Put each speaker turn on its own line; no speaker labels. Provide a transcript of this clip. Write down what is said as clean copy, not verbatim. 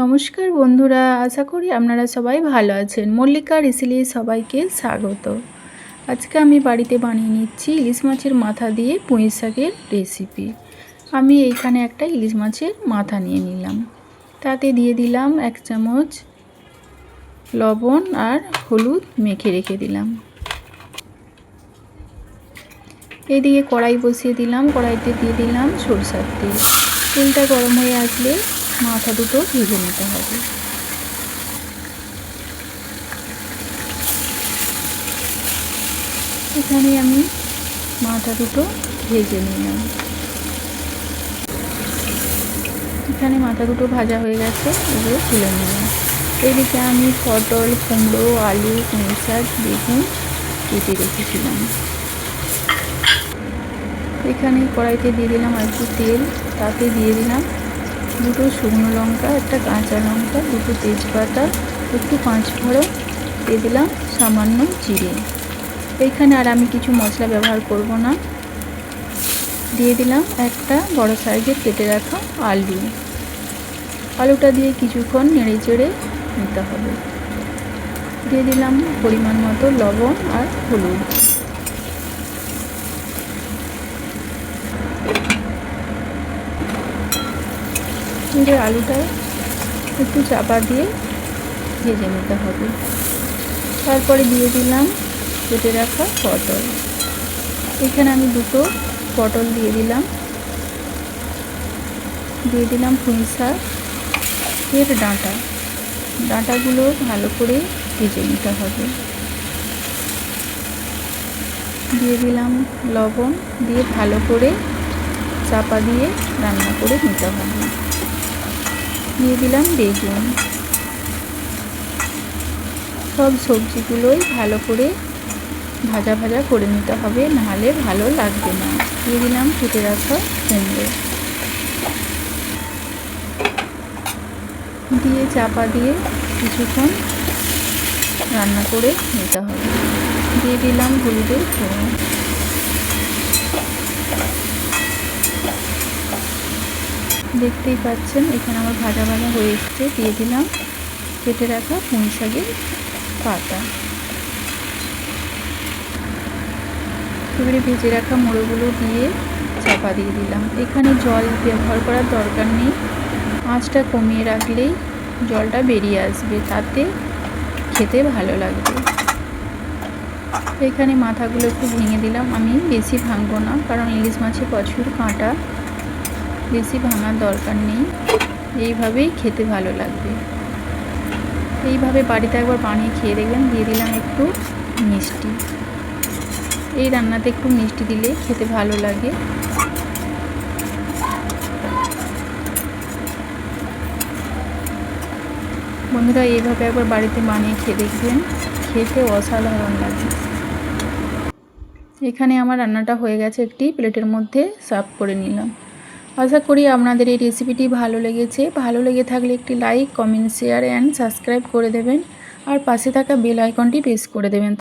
নমস্কার বন্ধুরা, আশা করি আপনারা সবাই ভালো আছেন। মল্লিকার ইসিলি সবাইকে স্বাগত। আজকে আমি বাড়িতে বানিয়ে নিচ্ছি ইলিশ মাছের মাথা দিয়ে পুঁই শাকের রেসিপি। আমি এইখানে একটা ইলিশ মাছের মাথা নিয়ে নিলাম, তাতে দিয়ে দিলাম 1 চামচ লবণ আর হলুদ মেখে রেখে দিলাম। এইদিকে কড়াই বসিয়ে দিলাম, কড়াইতে দিয়ে দিলাম সরষের তেল। তেলটা গরম হয়ে আসলে মাথা দুটো ভেজে নিতে হবে। এখানে আমি মাথা দুটো ভেজে নিলাম। এখানে মাথা দুটো ভাজা হয়ে গেছে, এগুলো তুলে নিলাম। এদিকে আমি পটল, কুমড়ো, আলু, পুঁই শাক, বেগুন কেটে রেখেছিলাম। এখানে কড়াইতে দিয়ে দিলাম একটু তেল, তাতে দিয়ে দিলাম 2টো শুকনো লঙ্কা, একটা কাঁচা লঙ্কা, 2টো তেজপাতা, একটু 5 ফোড়ন, দিয়ে দিলাম সামান্য জিরে। এইখানে আর আমি কিছু মশলা ব্যবহার করব না। দিয়ে দিলাম একটা বড় সাইজের কেটে রাখা আলু। আলুটা দিয়ে কিছুক্ষণ নেড়ে চেড়ে নিতে হবে। দিয়ে দিলাম পরিমাণ মতো লবণ আর হলুদ। দিয়ে আলুটা একটু চাপা দিয়ে ভেজে নিতে হবে। তারপরে দিয়ে দিলাম কেটে রাখা পটল। এখানে আমি 2টো পটল দিয়ে দিলাম। দিয়ে দিলাম পুঁই শাকের ডাঁটাগুলো ভালো করে ভেজে নিতে হবে। দিয়ে দিলাম লবণ, দিয়ে ভালো করে চাপা দিয়ে রান্না করে নিতে হবে। দিয়ে দিলাম বেগুন। সব সবজিগুলোই ভালো করে ভাজা ভাজা করে নিতে হবে, নাহলে ভালো লাগবে না। দিয়ে দিলাম কেটে রাখা কুমড়ো, দিয়ে চাপা দিয়ে কিছুক্ষণ রান্না করে নিতে হবে। দিয়ে দিলাম হলুদের গুঁড়ো। দেখতেই পাচ্ছেন এখানে আমার ভাজা ভাজা হয়ে এসছে। দিয়ে দিলাম কেটে রাখা পুঁই শাকের পাতা। এবারে ভেজে রাখা মুড়োগুলো দিয়ে চাপা দিয়ে দিলাম। এখানে জল ব্যবহার করার দরকার নেই, আঁচটা কমিয়ে রাখলেই জলটা বেরিয়ে আসবে, তাতে খেতে ভালো লাগবে। এখানে মাথাগুলো একটু ভেঙে দিলাম। আমি বেশি ভাঙবো না, কারণ ইলিশ মাছে প্রচুর কাঁটা, বেশি ভাঙার দরকার নেই। এইভাবেই খেতে ভালো লাগবে। এইভাবে বাড়িতে একবার বানিয়ে খেয়ে দেখবেন। দিয়ে দিলাম একটু মিষ্টি। এই রান্নাতে একটু মিষ্টি দিলে খেতে ভালো লাগে। বন্ধুরা, এইভাবে একবার বাড়িতে বানিয়ে খেয়ে দেখবেন, খেতে অসাধারণ লাগে। এখানে আমার রান্নাটা হয়ে গেছে, একটি প্লেটের মধ্যে সার্ভ করে নিলাম। আশা করি আপনাদের এই রেসিপিটি ভালো লেগেছে। ভালো লেগে থাকলে একটি like, comment, share and subscribe করে দেবেন, আর পাশে থাকা বেল আইকনটি প্রেস করে দেবেন।